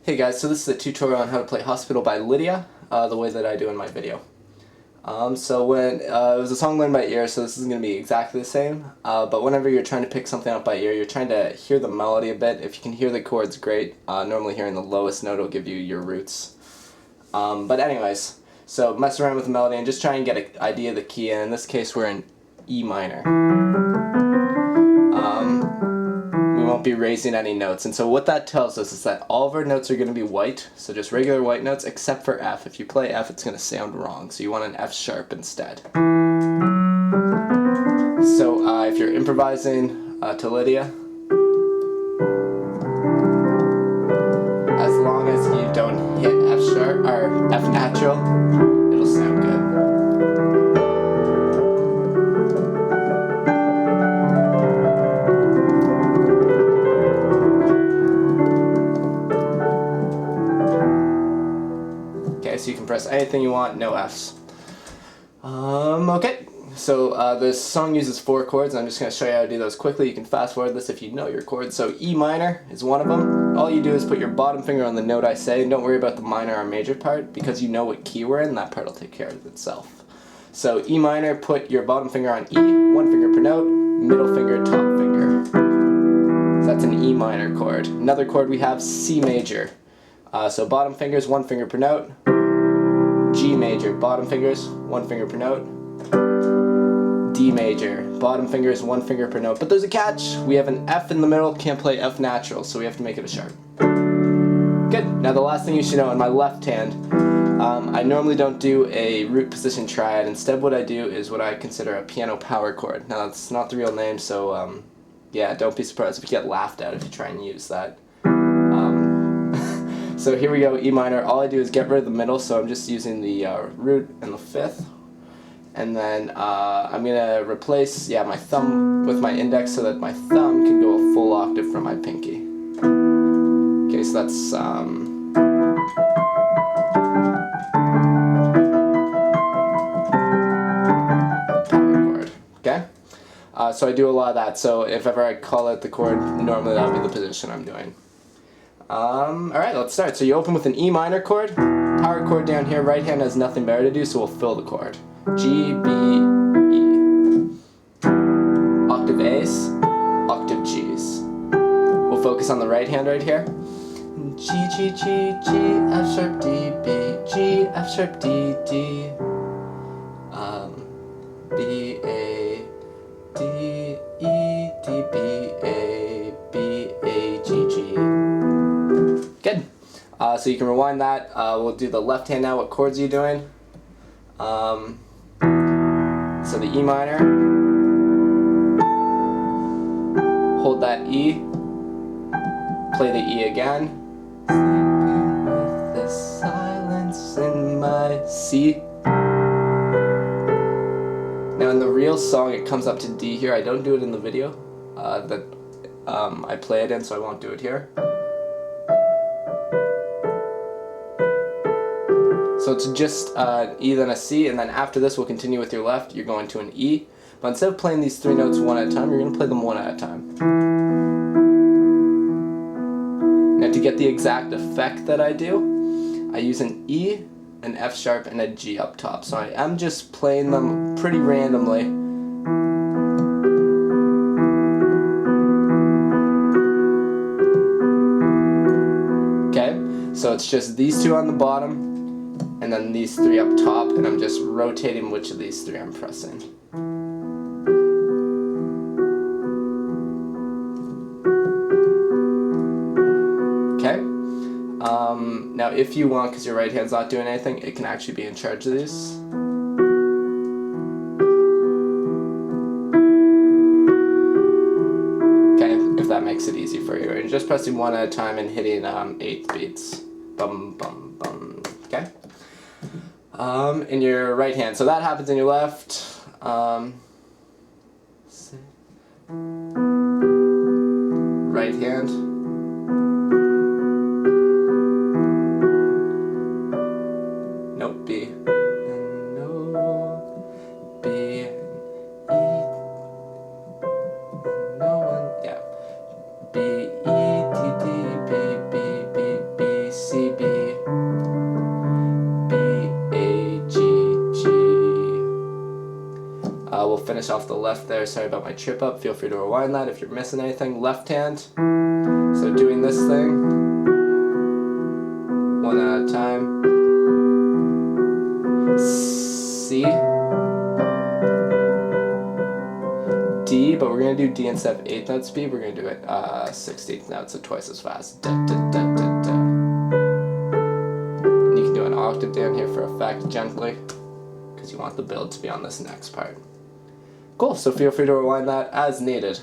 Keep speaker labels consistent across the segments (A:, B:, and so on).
A: Hey guys, so this is a tutorial on how to play Hospital by Lydia, the way that I do in my video. So when it was a song learned by ear, so this isn't going to be exactly the same, but whenever you're trying to pick something up by ear, you're trying to hear the melody a bit. If you can hear the chords, great. Normally hearing the lowest note will give you your roots. But anyways, so mess around with the melody and just try and get an idea of the key, and in this case we're in E minor. We won't be raising any notes, and so what that tells us is that all of our notes are going to be white, so just regular white notes except for F. If you play F, it's going to sound wrong, so you want an F sharp instead. So if you're improvising to Lydia, as long as you don't hit F sharp or F natural, it'll sound good. So you can press anything you want, no Fs. Okay, so this song uses 4 chords, and I'm just going to show you how to do those quickly. You can fast forward this if you know your chords. So E minor is one of them. All you do is put your bottom finger on the note I say, and don't worry about the minor or major part, because you know what key we're in, that part will take care of itself. So E minor, put your bottom finger on E, 1 finger per note, middle finger, top finger. So that's an E minor chord. Another chord we have, C major. So bottom fingers, 1 finger per note. G major, bottom fingers, 1 finger per note. D major, bottom fingers, 1 finger per note. But there's a catch. We have an F in the middle, can't play F natural, so we have to make it a sharp. Good. Now the last thing you should know, in my left hand, I normally don't do a root position triad. Instead what I do is what I consider a piano power chord. Now that's not the real name, so yeah, don't be surprised if you get laughed at if you try and use that. So here we go, E minor. All I do is get rid of the middle, so I'm just using the root and the 5th. And then I'm going to replace my thumb with my index so that my thumb can go a full octave from my pinky. Okay, so that's power chord. Okay? So I do a lot of that, so if ever I call out the chord, normally that would be the position I'm doing. Alright, let's start. So you open with an E minor chord, power chord down here, right hand has nothing better to do, so we'll fill the chord. G, B, E. Octave A's, octave G's. We'll focus on the right hand right here. G, G, G, G, F sharp, D, B, G, F sharp, D, D. B, A, D, E, D, B, A, B, A, G, G. Good. So you can rewind that. We'll do the left hand now. What chords are you doing? So the E minor. Hold that E. Play the E again. Sleeping with the silence in my C. Now in the real song it comes up to D here. I don't do it in the video that I play it in, so I won't do it here. So it's just E then a C, and then after this we'll continue with your left. You're going to an E, but instead of playing these 3 notes one at a time, you're going to play them one at a time. Now to get the exact effect that I do, I use an E, an F sharp, and a G up top. So I am just playing them pretty randomly. Okay, so it's just these 2 on the bottom, and then these 3 up top, and I'm just rotating which of these 3 I'm pressing. Okay. Now if you want, because your right hand's not doing anything, it can actually be in charge of these. Okay, if that makes it easy for you. You're just pressing 1 at a time and hitting 8th beats. Bum, bum, bum. Okay? In your right hand. So that happens in your left. Right hand. Note B. No B. E. No one. Yeah. B, E, D, D, B, B, B, B, C. finish off the left there. Sorry about my trip up. Feel free to rewind that if you're missing anything. Left hand. So doing this thing. One at a time. C. D, but we're going to do D instead of 8th note speed. We're going to do it 16th note, so twice as fast. Da, da, da, da, da. And you can do an octave down here for effect gently, because you want the build to be on this next part. Cool, so feel free to rewind that as needed.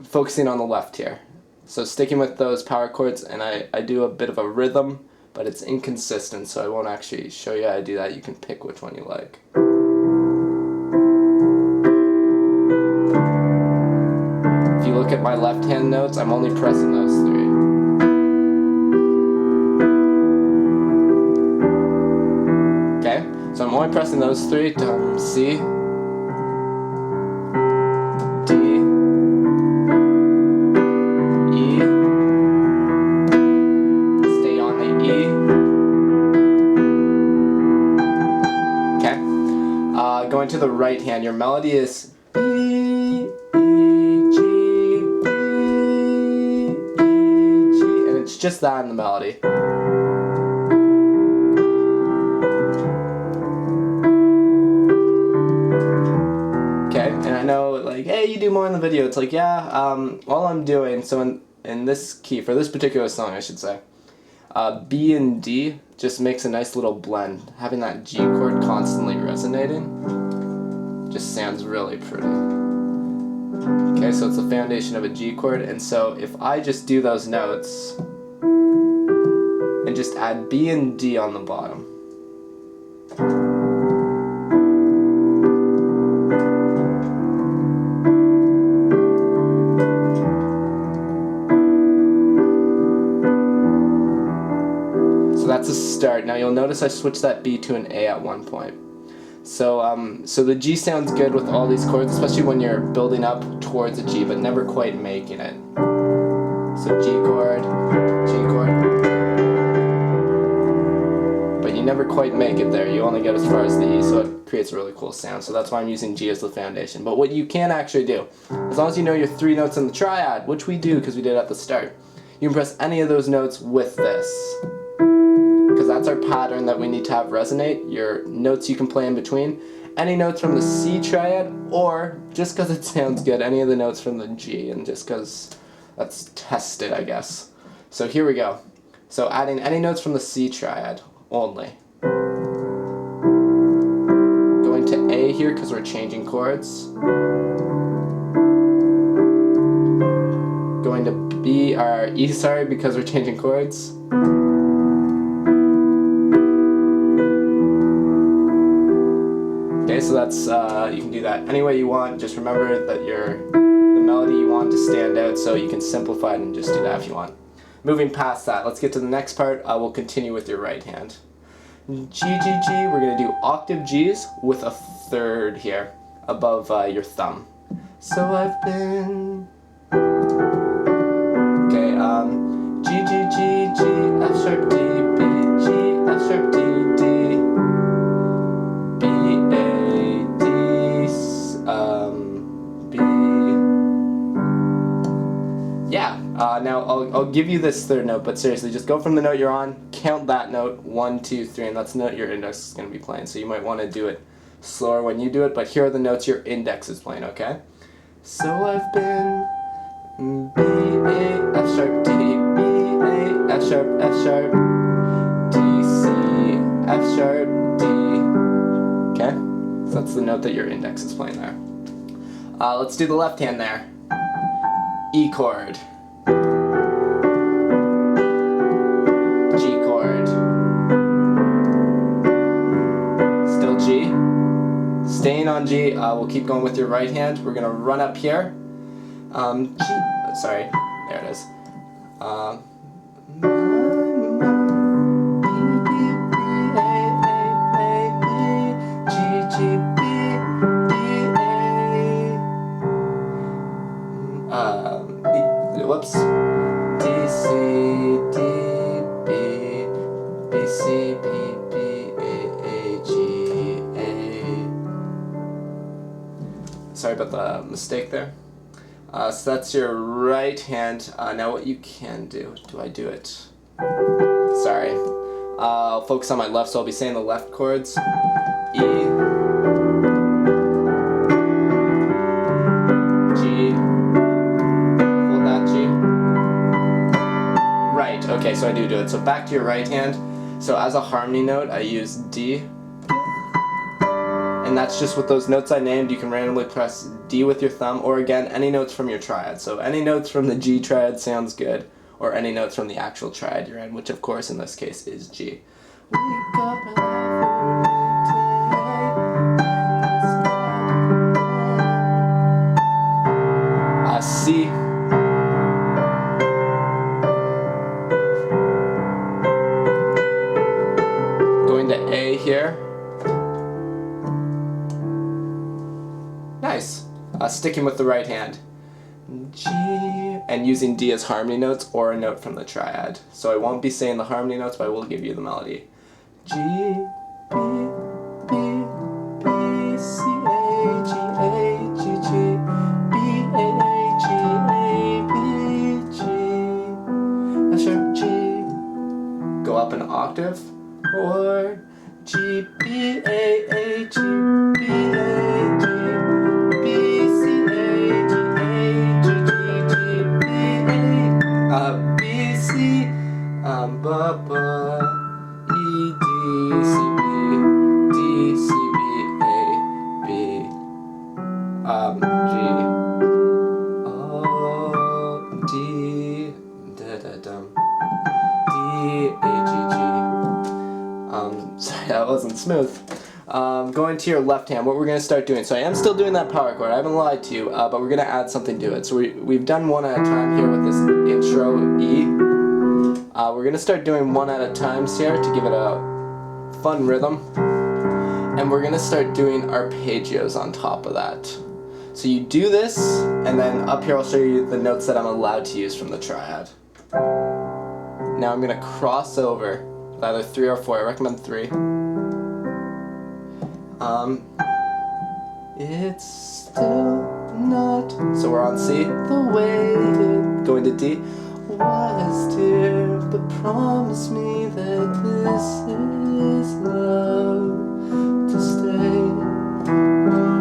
A: Focusing on the left here. So sticking with those power chords, and I do a bit of a rhythm, but it's inconsistent, so I won't actually show you how to do that. You can pick which one you like. If you look at my left hand notes, I'm only pressing those 3. Okay, so I'm only pressing those 3, C, D, E, stay on the E. Okay, going to the right hand, your melody is B, E, G, B, E, G, and it's just that in the melody. And I know, like, hey, you do more in the video. It's like, yeah, all I'm doing, so in this key, for this particular song, I should say, B and D just makes a nice little blend. Having that G chord constantly resonating just sounds really pretty. Okay, so it's the foundation of a G chord, and so if I just do those notes and just add B and D on the bottom, that's a start. Now you'll notice I switched that B to an A at one point. So so the G sounds good with all these chords, especially when you're building up towards a G but never quite making it. So G chord, but you never quite make it there. You only get as far as the E, so it creates a really cool sound. So that's why I'm using G as the foundation. But what you can actually do, as long as you know your 3 notes in the triad, which we do because we did at the start, you can press any of those notes with this. Because that's our pattern that we need to have resonate. Your notes you can play in between. Any notes from the C triad, or just because it sounds good, any of the notes from the G, and just because that's tested, I guess. So here we go. So adding any notes from the C triad only. Going to A here because we're changing chords. Going to B, or E, sorry, because we're changing chords. Okay, so that's, you can do that any way you want. Just remember that the melody you want to stand out, so you can simplify it and just do that if you want. Moving past that, let's get to the next part. I will continue with your right hand. G, G, G, we're going to do octave Gs with a 3rd here, above your thumb. So I've been... Okay, G, G, G, G, F sharp, D, B, G, F sharp, D, D, B, A, D, B. Yeah, now I'll give you this 3rd note, but seriously, just go from the note you're on, count that note, 1, 2, 3, and that's the note your index is going to be playing. So you might want to do it slower when you do it, but here are the notes your index is playing, okay? So I've been B, A, F sharp, D, B, A, F sharp, D, C, F sharp, D. Okay? So that's the note that your index is playing there. Let's do the left hand there. E chord. G chord. Still G. Staying on G, we'll keep going with your right hand. We're gonna run up here. G, sorry, there it is. Whoops. D, C, D, B, B, C, B, B, A, A, G, A. sorry about the mistake there. So that's your right hand. Now what you can do I do it? Sorry. I'll focus on my left, so I'll be saying the left chords. E, G, hold that G. Right, okay, so I do it. So back to your right hand. So as a harmony note, I use D. And that's just with those notes I named. You can randomly press D with your thumb, or again, any notes from your triad. So any notes from the G triad sounds good, or any notes from the actual triad you're in, which of course in this case is G. C. Going to A here. Nice. Sticking with the right hand. G, and using D as harmony notes or a note from the triad. So I won't be saying the harmony notes, but I will give you the melody. G, B, B, B, C, A, G, A, G, G, B, A, G, A, B, G, F sharp, G. Go up an octave, or G, B, A, A, G, B, A, G, B, C, A, G, A, G, G, G, B, A, B, C, ba, ba, E, D, C, B, D, C, B, A, B, G, D, da, da, dum, D, A, G, G. Sorry, that wasn't smooth. Going to your left hand, what we're going to start doing. So I am still doing that power chord, I haven't lied to you, but we're going to add something to it. So we've done one at a time here with this intro E. We're going to start doing one at a time here to give it a fun rhythm. And we're going to start doing arpeggios on top of that. So you do this, and then up here I'll show you the notes that I'm allowed to use from the triad. Now I'm going to cross over with either 3 or 4, I recommend 3. It's still not, so we're on C, the way it, going to D, was dear, but promise me that this is love to stay.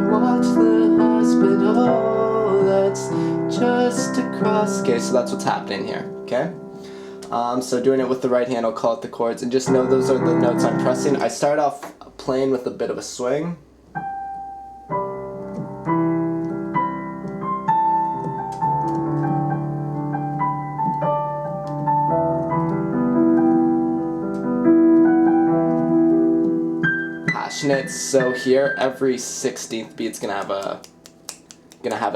A: Watch the hospital, that's just across. Okay, so that's what's happening here, okay? So doing it with the right hand, I'll call it the chords, and just know those are the notes I'm pressing. I start off playing with a bit of a swing. Passionate, so here every 16th beat's gonna have a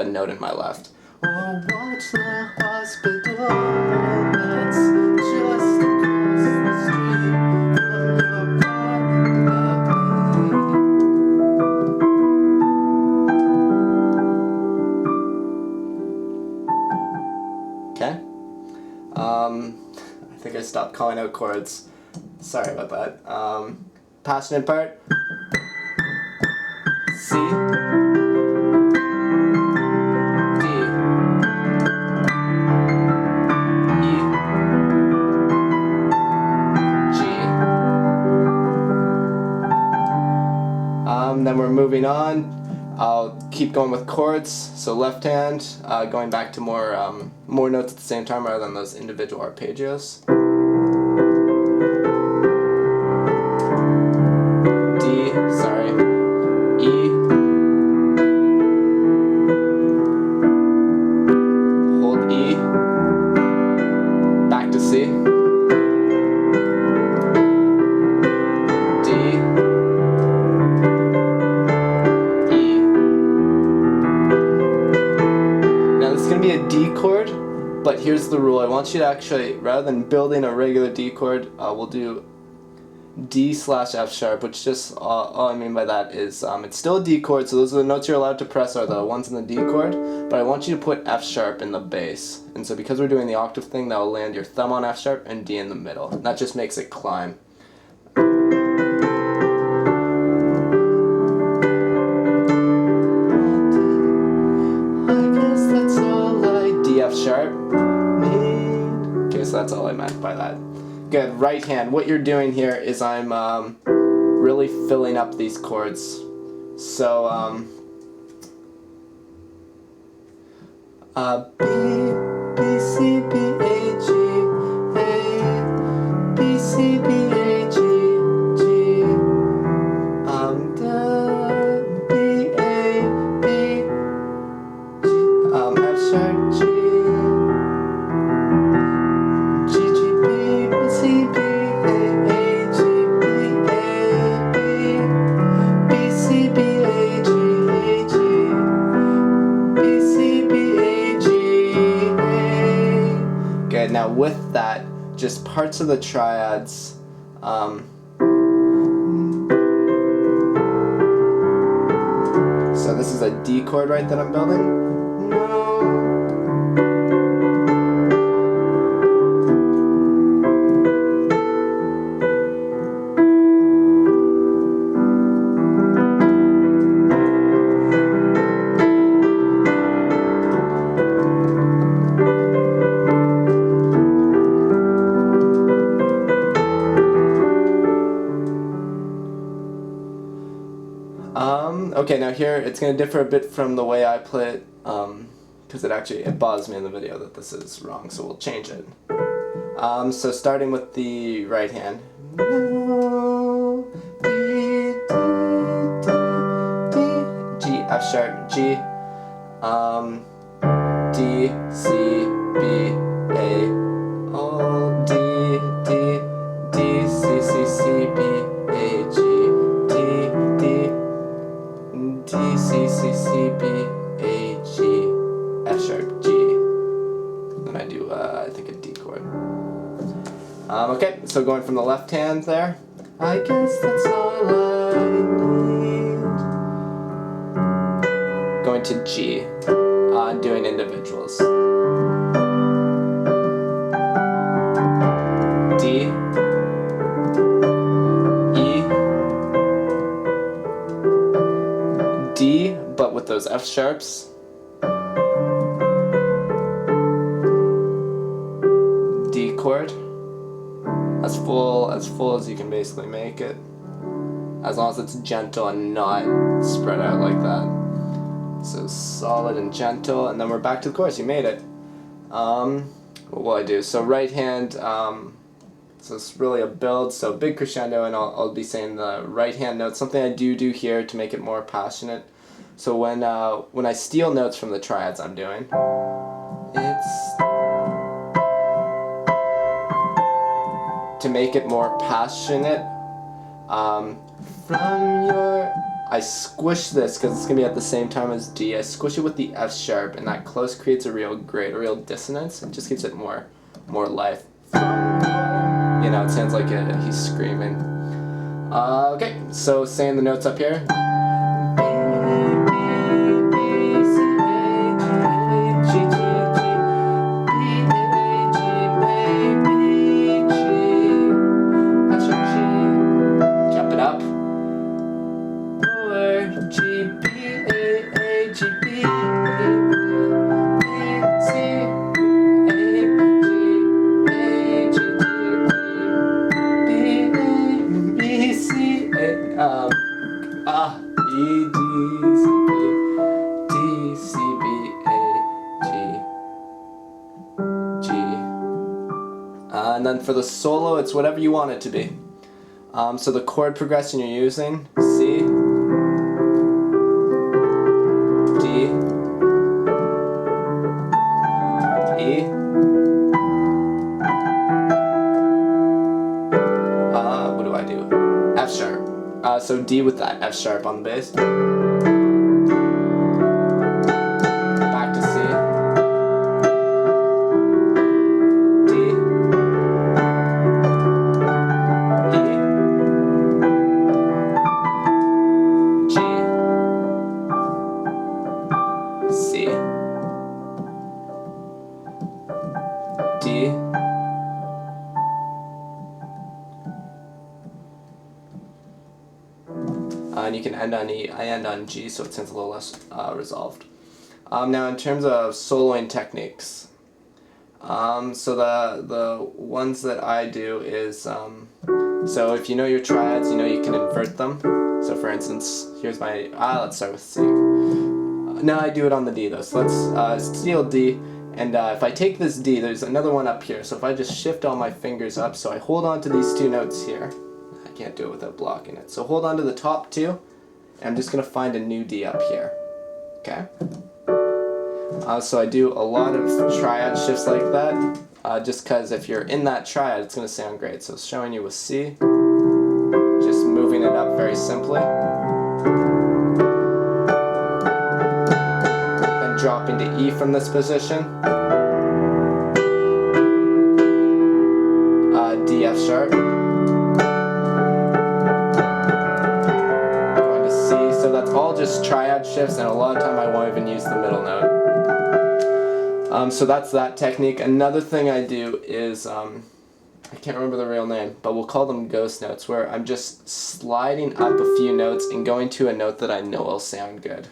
A: note in my left. Oh, watch the hospital, that's just across the street from your balcony. Okay. I think I stopped calling out chords. Sorry about that. Passionate part. C. Then we're moving on. I'll keep going with chords. So left hand, going back to more notes at the same time rather than those individual arpeggios. D, sorry. E. Hold E. Back to C. Be a D chord, but here's the rule. I want you to actually, rather than building a regular D chord, we'll do D/F sharp, which just, all I mean by that is it's still a D chord, so those are the notes you're allowed to press are the ones in the D chord, but I want you to put F sharp in the bass. And so because we're doing the octave thing, that'll land your thumb on F sharp and D in the middle. And that just makes it climb. so that's all I meant by that. Good, right hand. What you're doing here is I'm really filling up these chords. So, B, B, C, B, A, G, A, B, C, B, A, G, G, da, B, A, B, G, F sharp, G, G, G, B, B, C, B, A, G, B, A, B, B, C, B, A, G, A, G, B, C, B, A, G, A. Good, now with that, just parts of the triads. So this is a D chord, right, that I'm building? Okay, now here it's going to differ a bit from the way I play it, because it bothers me in the video that this is wrong, so we'll change it. So starting with the right hand. G, F sharp, G, D, C, B, A, oh, D, D, D, C, C, C, B, A, G, D, D, D, C, C, C, B, A, G, F sharp, G. Then I do, I think, a D chord. Okay, so going from the left hand there. I guess that's all I need. Going to G, doing individuals. D, E, D, but with those F sharps. D chord. As full as you can basically make it. As long as it's gentle and not spread out like that. So solid and gentle, and then we're back to the chorus. You made it. What will I do? So right hand, so it's really a build, so big crescendo, and I'll be saying the right hand note. Something I do here to make it more passionate. So when I steal notes from the triads I'm doing, it's to make it more passionate. From your, I squish this because it's gonna be at the same time as D. I squish it with the F sharp, and that close creates a real dissonance. It just gives it more life. You know, it sounds like he's screaming. Okay, so saying the notes up here. And then for the solo, it's whatever you want it to be. So the chord progression you're using, C, D, E, what do I do? F sharp. So D with that F sharp on the bass. Back to C. C, D, and you can end on E. I end on G, so it sounds a little less resolved. Now in terms of soloing techniques, So the ones that I do is, so if you know your triads, you know you can invert them. So for instance, here's my, let's start with C. Now I do it on the D though, so let's steal D, and if I take this D, there's another one up here, so if I just shift all my fingers up, so I hold on to these two notes here. I can't do it without blocking it. So hold on to the top two, and I'm just going to find a new D up here. Okay? So I do a lot of triad shifts like that, just because if you're in that triad, it's going to sound great. So showing you with C, just moving it up very simply. Then dropping to E from this position. D, F sharp. Going to C, so that's all just triad shifts, and a lot of time I won't even use the middle note. So that's that technique. Another thing I do is, I can't remember the real name, but we'll call them ghost notes, where I'm just sliding up a few notes and going to a note that I know will sound good.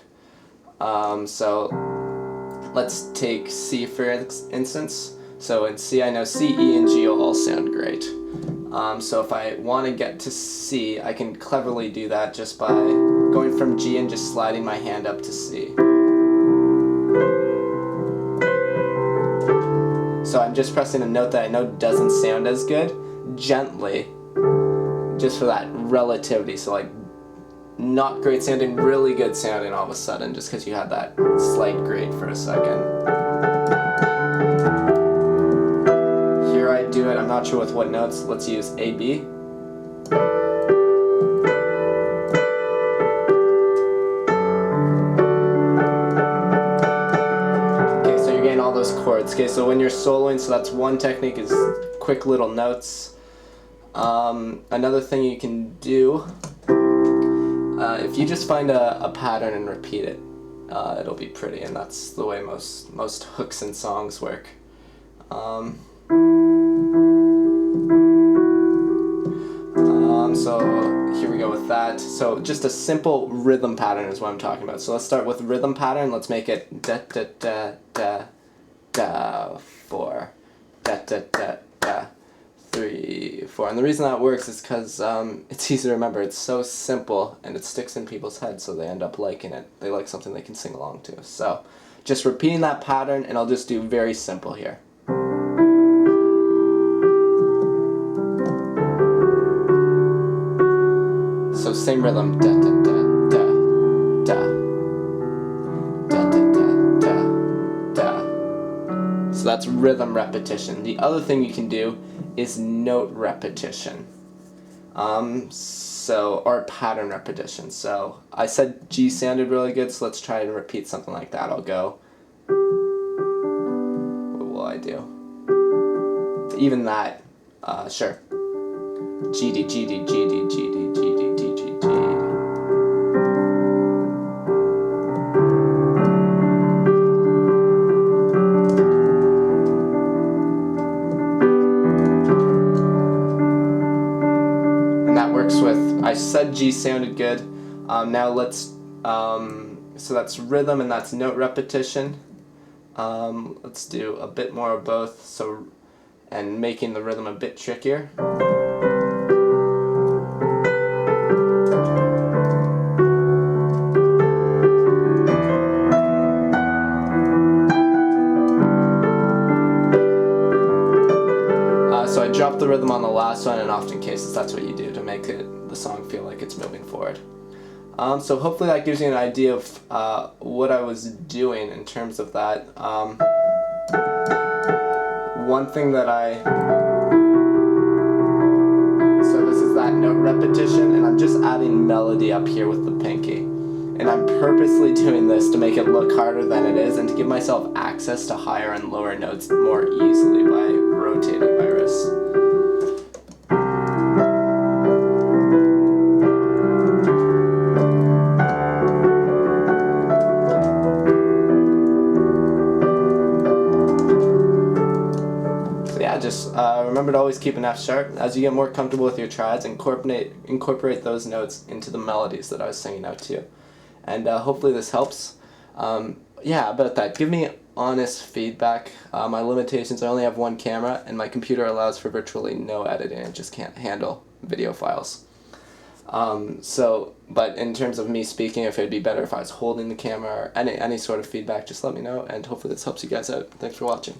A: So let's take C for instance. So in C, I know C, E, and G will all sound great. So if I want to get to C, I can cleverly do that just by going from G and just sliding my hand up to C. So I'm just pressing a note that I know doesn't sound as good, gently, just for that relativity. So like, not great sounding, really good sounding all of a sudden, just because you had that slight grade for a second. Here I do it, I'm not sure with what notes, let's use A, B. All those chords. Okay, so when you're soloing, so that's one technique, is quick little notes. Another thing you can do, if you just find a pattern and repeat it, it'll be pretty, and that's the way most hooks in songs work. So here we go with that. So just a simple rhythm pattern is what I'm talking about. So let's start with rhythm pattern. Let's make it da da da da da 4 da da da da 3 4. And the reason that works is because it's easy to remember. It's so simple and it sticks in people's heads, so they end up liking it. They like something they can sing along to. So just repeating that pattern, and I'll just do very simple here. So same rhythm, da da da da da da da da da da. So that's rhythm repetition. The other thing you can do is note repetition. Or pattern repetition. So I said G sounded really good, so let's try and repeat something like that. I'll go. What will I do? Even that, sure. G D G D G D G D G D G G G. And that works with, I said G sounded good. Now let's, so that's rhythm and that's note repetition. Let's do a bit more of both, so, and making the rhythm a bit trickier. So I dropped the rhythm on the last one, and often cases that's what you do to make the song feel like it's moving forward. So hopefully that gives you an idea of what I was doing in terms of that. One thing that so this is that note repetition, and I'm just adding melody up here with the pinky. And I'm purposely doing this to make it look harder than it is, and to give myself access to higher and lower notes more easily by rotating my wrists. Just remember to always keep an F sharp. As you get more comfortable with your triads, incorporate those notes into the melodies that I was singing out to you. And hopefully this helps. Yeah, about that. Give me honest feedback. My limitations, I only have one camera, and my computer allows for virtually no editing. It just can't handle video files. But in terms of me speaking, if it'd be better if I was holding the camera or any sort of feedback, just let me know, and hopefully this helps you guys out. Thanks for watching.